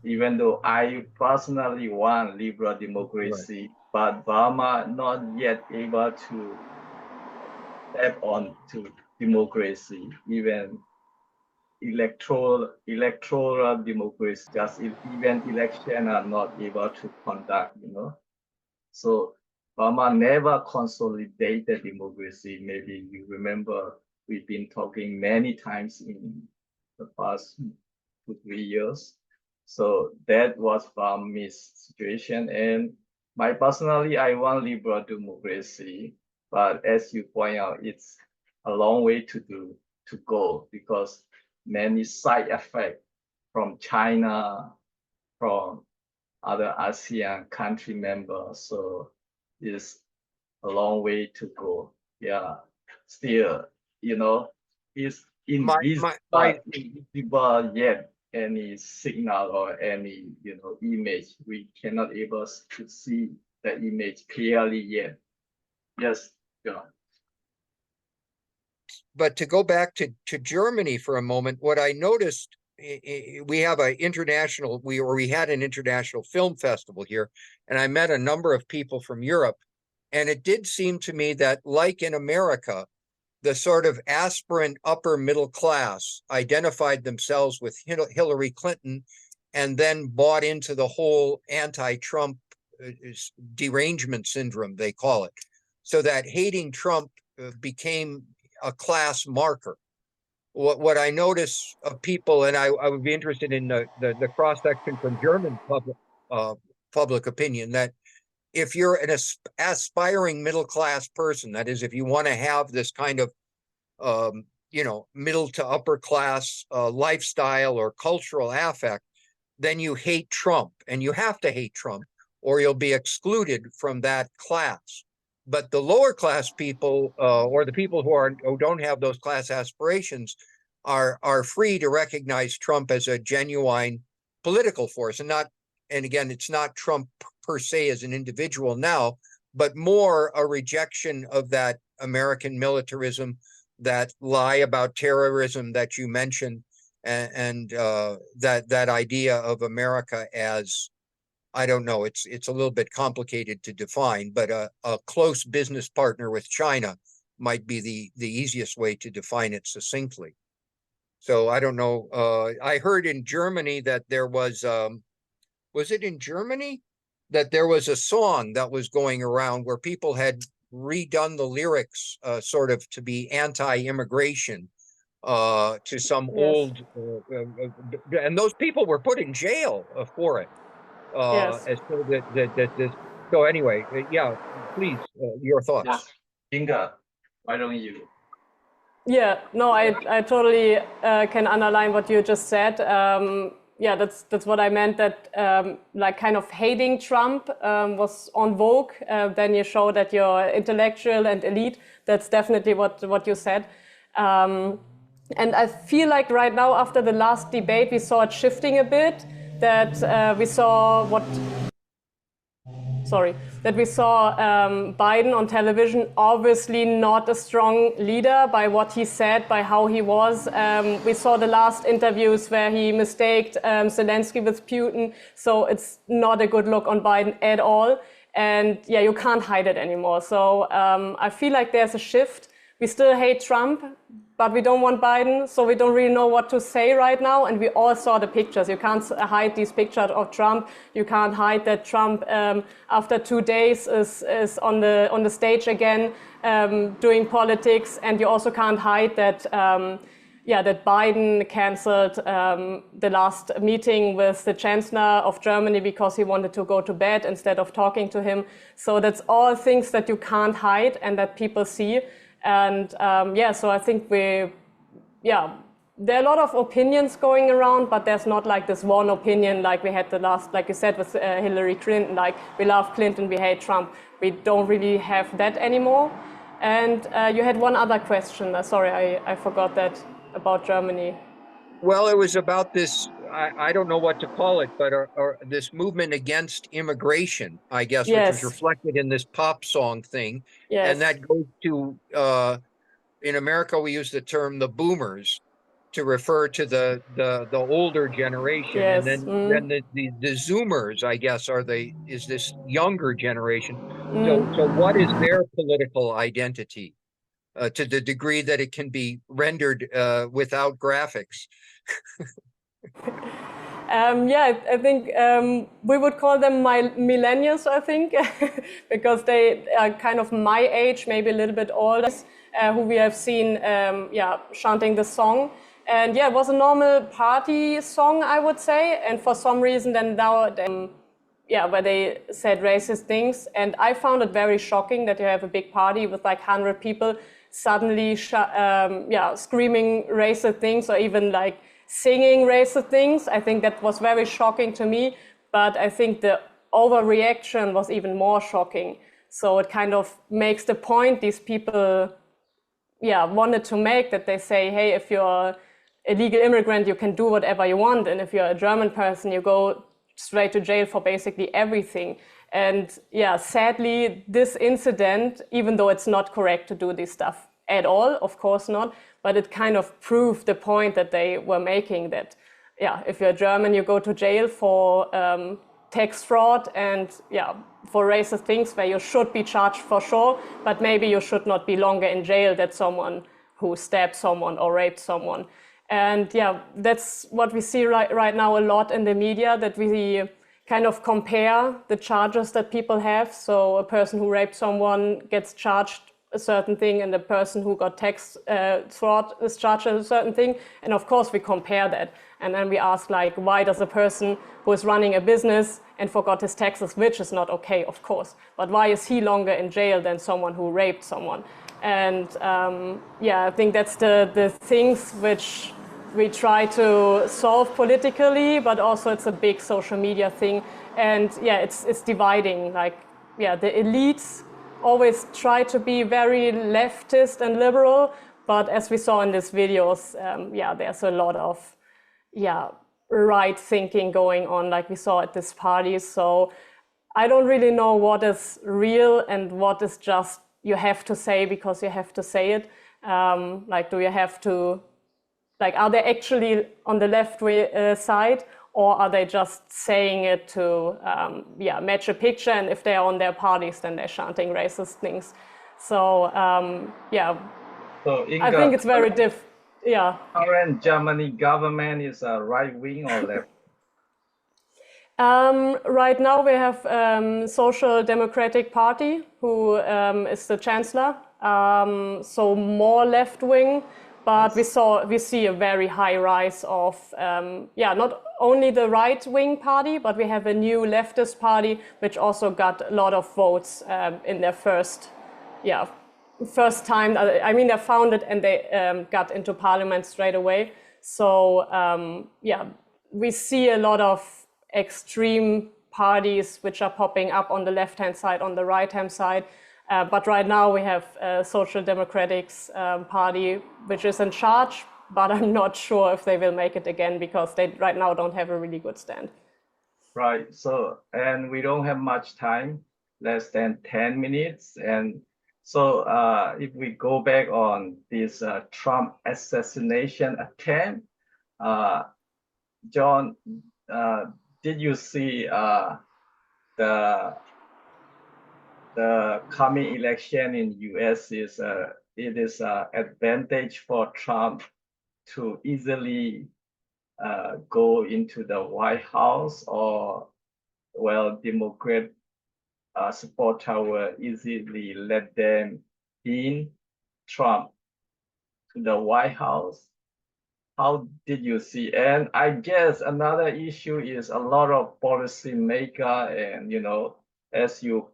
even though I personally want liberal democracy, but Burma not yet able to step on to democracy, even electoral democracy, just even election are not able to conduct, you know. So Burma never consolidated democracy. Maybe you remember we've been talking many times in the past 2-3 years. So that was Burma's situation. And personally, I want liberal democracy. But as you point out, it's a long way to go because many side effects from China, from other ASEAN country members. So it's a long way to go. Yeah, still, you know, it's invisible yet any signal or any, you know, image. We cannot able to see the image clearly yet. Yes, John. But to go back to Germany for a moment, what I noticed we have a international, we had an international film festival here, and I met a number of people from Europe. And it did seem to me that, like in America, the sort of aspirant upper middle class identified themselves with Hillary Clinton and then bought into the whole anti-Trump derangement syndrome, they call it. So that hating Trump became a class marker. What I notice of people, and I would be interested in the cross-section from German public opinion, that if you're an aspiring middle class person, that is, if you want to have this kind of middle to upper class lifestyle or cultural affect, then you hate Trump, and you have to hate Trump, or you'll be excluded from that class. But the lower class people, or the people who don't have those class aspirations, are free to recognize Trump as a genuine political force, and again, it's not Trump per se as an individual now, but more a rejection of that American militarism, that lie about terrorism that you mentioned, and that idea of America as, I don't know, it's a little bit complicated to define, but a close business partner with China might be the easiest way to define it succinctly. So I don't know. I heard in Germany that there was it in Germany that there was a song that was going around where people had redone the lyrics sort of to be anti-immigration to some old, and those people were put in jail for it. Yes. As so that this. So anyway, yeah, please, your thoughts. Yes, Inga, why don't you? Yeah, no, I totally can underline what you just said. Yeah, that's what I meant, that like kind of hating Trump was on vogue. Then you show that you're intellectual and elite. That's definitely what you said. And I feel like right now, after the last debate, we saw it shifting a bit, that we saw Biden on television, obviously not a strong leader by what he said, by how he was. We saw the last interviews where he mistaked Zelensky with Putin. So it's not a good look on Biden at all. And yeah, you can't hide it anymore. So I feel like there's a shift. We still hate Trump, but we don't want Biden, so we don't really know what to say right now. And we all saw the pictures. You can't hide these pictures of Trump. You can't hide that Trump, after 2 days, is on the stage again doing politics. And you also can't hide that that Biden canceled the last meeting with the Chancellor of Germany because he wanted to go to bed instead of talking to him. So that's all things that you can't hide and that people see. And so I think there are a lot of opinions going around, but there's not like this one opinion like we had like you said, with Hillary Clinton, like we love Clinton, we hate Trump. We don't really have that anymore. And you had one other question. Sorry, I forgot that, about Germany. Well, it was about this, I don't know what to call it, but or this movement against immigration, I guess, which was reflected in this pop song thing. Yes. And that goes to, in America, we use the term the boomers to refer to the older generation. Yes. And then the Zoomers, I guess, is this younger generation. So what is their political identity? To the degree that it can be rendered without graphics. I think we would call them millennials, I think, because they are kind of my age, maybe a little bit older, who we have seen chanting the song. And yeah, it was a normal party song, I would say. And for some reason, then now, where they said racist things. And I found it very shocking that you have a big party with like 100 people suddenly screaming racist things, or even like singing racist things. I think that was very shocking to me, but I think the overreaction was even more shocking. So it kind of makes the point these people wanted to make, that they say, hey, if you're a legal immigrant, you can do whatever you want, and if you're a German person, you go straight to jail for basically everything. And sadly, this incident, even though it's not correct to do this stuff at all, of course not, but it kind of proved the point that they were making, that yeah, if you're German, you go to jail for tax fraud and yeah, for racist things where you should be charged for sure, but maybe you should not be longer in jail than someone who stabbed someone or raped someone. And yeah, that's what we see right now a lot in the media, that we kind of compare the charges that people have. So a person who raped someone gets charged a certain thing, and the person who got tax fraud is charged a certain thing. And of course we compare that. And then we ask, like, why does a person who is running a business and forgot his taxes, which is not okay, of course, but why is he longer in jail than someone who raped someone? And yeah, I think that's the things which we try to solve politically, but also it's a big social media thing. And yeah, it's dividing. Like, yeah, the elites always try to be very leftist and liberal, but as we saw in these videos, yeah, there's a lot of right thinking going on, like we saw at this party. So I don't really know what is real and what is just you have to say because you have to say it. Like, do you have to, like, are they actually on the left side, or are they just saying it to match a picture? And if they're on their parties, then they're chanting racist things. So yeah, So I Inga, think it's very yeah. current Germany government is a right wing or left? Right now we have Social Democratic Party, who is the chancellor, so more left wing. But we see a very high rise of not only the right wing party, but we have a new leftist party which also got a lot of votes in their first time. I mean, they founded and they got into parliament straight away. So we see a lot of extreme parties which are popping up on the left-hand side, on the right-hand side. But right now we have Social Democrats Party, which is in charge, but I'm not sure if they will make it again because they right now don't have a really good stand. Right. So, and we don't have much time, less than 10 minutes. And so if we go back on this Trump assassination attempt, John, did you see the coming election in US is it is an advantage for Trump to easily go into the White House, or well, Democrat supporter will easily let them in Trump to the White House? How did you see? And I guess another issue is a lot of policymaker, and as you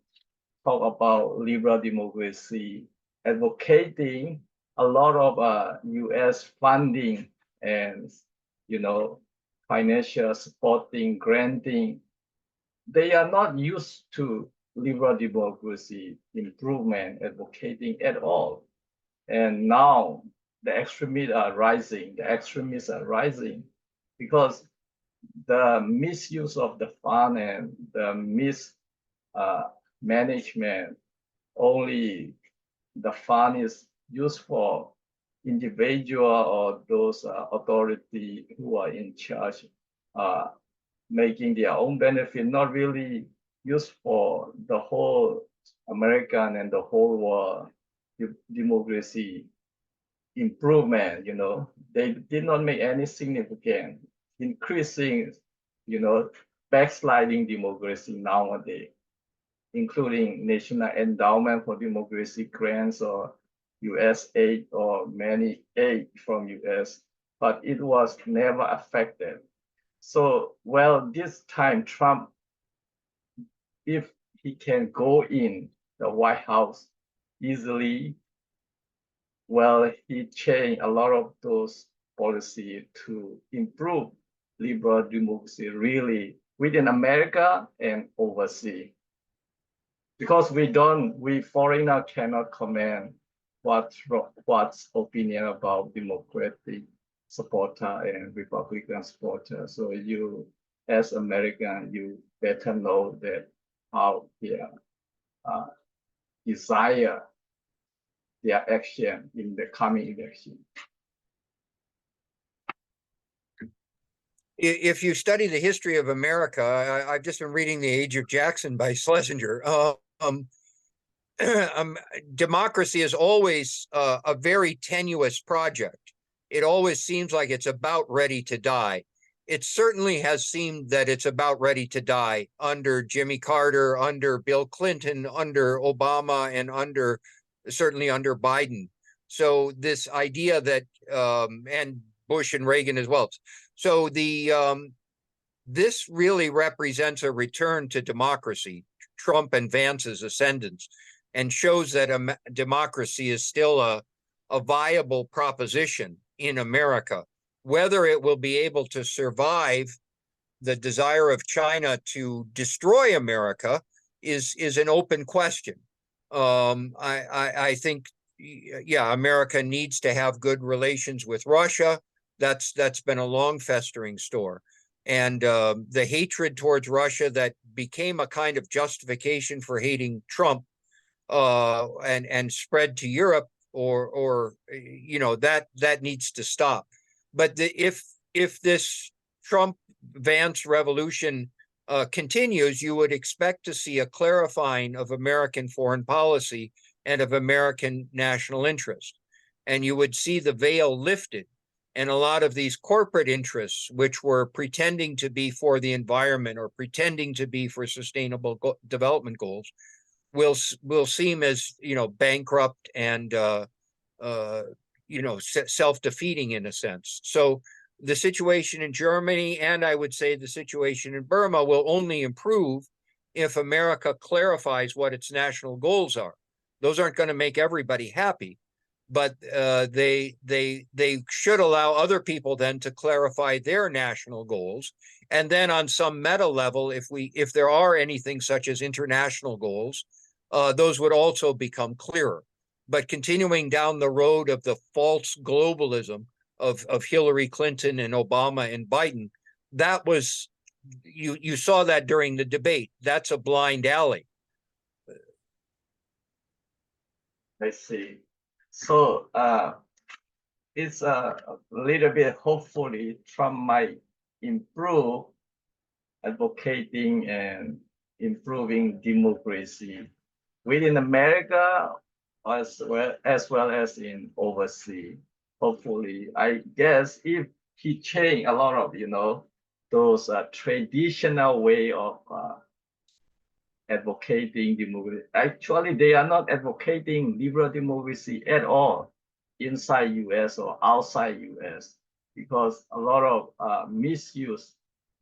talk about liberal democracy, advocating a lot of U.S. funding and financial supporting, granting. They are not used to liberal democracy improvement, advocating at all. And now the extremists are rising. The extremists are rising because the misuse of the fund and the mismanagement. Only the fund is used for individual or those authority who are in charge, making their own benefit, not really used for the whole American and the whole world democracy improvement. They did not make any significant increasing, backsliding democracy nowadays, including National Endowment for Democracy grants or US aid or many aid from US, but it was never affected. So, well, this time Trump, if he can go in the White House easily, well, he changed a lot of those policies to improve liberal democracy really within America and overseas. Because we foreigner cannot comment what's opinion about Democratic supporter and Republican supporter. So you, as American, you better know that how their desire, their action in the coming election. if you study the history of America, I've just been reading The Age of Jackson by Schlesinger. Um, democracy is always a very tenuous project. It always seems like it's about ready to die. It certainly has seemed that it's about ready to die under Jimmy Carter, under Bill Clinton, under Obama, and certainly under Biden. So this idea that and Bush and Reagan as well. So this really represents a return to democracy, Trump and Vance's ascendance, and shows that democracy is still a viable proposition in America. Whether it will be able to survive the desire of China to destroy America is an open question. I think, yeah, America needs to have good relations with Russia. That's been a long festering store. And the hatred towards Russia that became a kind of justification for hating Trump and spread to Europe, or that needs to stop. But if this Trump Vance revolution continues, you would expect to see a clarifying of American foreign policy and of American national interest, and you would see the veil lifted. And a lot of these corporate interests, which were pretending to be for the environment or pretending to be for sustainable development goals, will seem as bankrupt and self-defeating in a sense. So the situation in Germany, and I would say the situation in Burma, will only improve if America clarifies what its national goals are. Those aren't going to make everybody happy, but they should allow other people then to clarify their national goals. And then on some meta level, if there are anything such as international goals, those would also become clearer. But continuing down the road of the false globalism of Hillary Clinton and Obama and Biden, that was, you saw that during the debate. That's a blind alley. I see. So it's a little bit, hopefully Trump might improve advocating and improving democracy within America as well as in overseas. Hopefully, I guess if he change a lot of those traditional way of advocating democracy. Actually, they are not advocating liberal democracy at all inside US or outside US, because a lot of misuse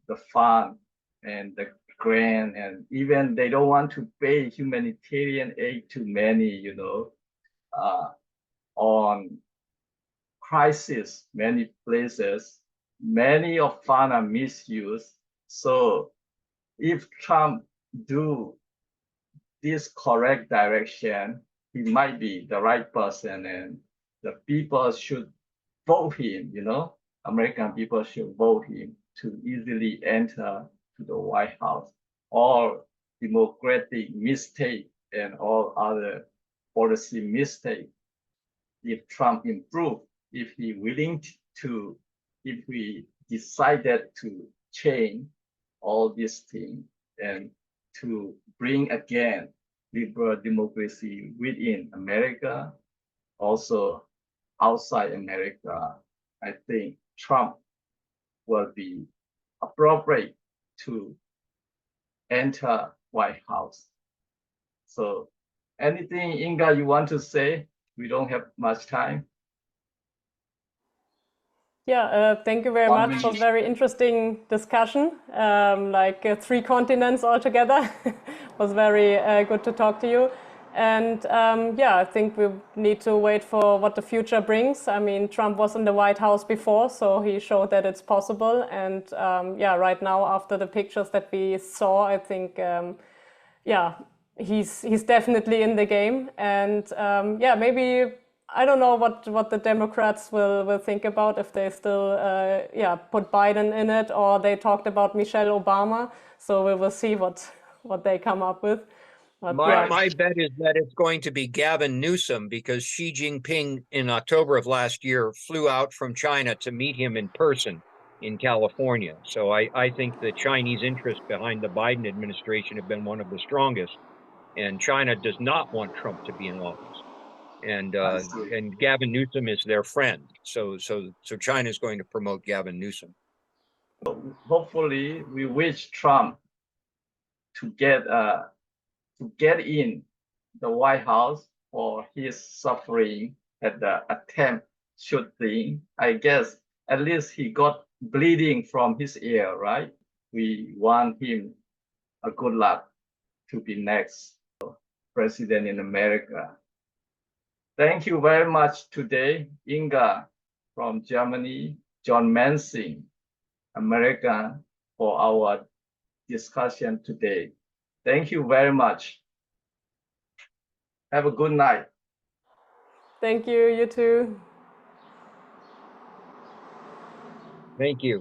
the fund and the grant, and even they don't want to pay humanitarian aid to many, on crisis, many places, many of fund are misused. So if Trump do this correct direction, he might be the right person, and the people should vote him, American people should vote him to easily enter to the White House. All democratic mistake and all other policy mistake, if Trump improve, if he willing to, if we decided to change all these things and to bring again liberal democracy within America, also outside America, I think Trump will be appropriate to enter White House. So anything, Inga, you want to say? We don't have much time. Yeah, thank you very much. It was a very interesting discussion, like 3 continents altogether. It was very good to talk to you. And yeah, I think we need to wait for what the future brings. I mean, Trump was in the White House before, so he showed that it's possible. And yeah, right now, after the pictures that we saw, I think, yeah, he's definitely in the game. And yeah, maybe, I don't know what the Democrats will think about, if they still yeah, put Biden in it, or they talked about Michelle Obama. So we will see what they come up with. But, my bet is that it's going to be Gavin Newsom, because Xi Jinping in October of last year flew out from China to meet him in person. in California. So I think the Chinese interest behind the Biden administration have been one of the strongest. And China does not want Trump to be in office. And Gavin Newsom is their friend. So China is going to promote Gavin Newsom. Hopefully, we wish Trump to get in the White House for his suffering at the attempt shooting. I guess at least he got bleeding from his ear, right? We want him a good luck to be next president in America. Thank you very much today, Inga from Germany, John Mansing, America, for our discussion today. Thank you very much. Have a good night. Thank you, you too. Thank you.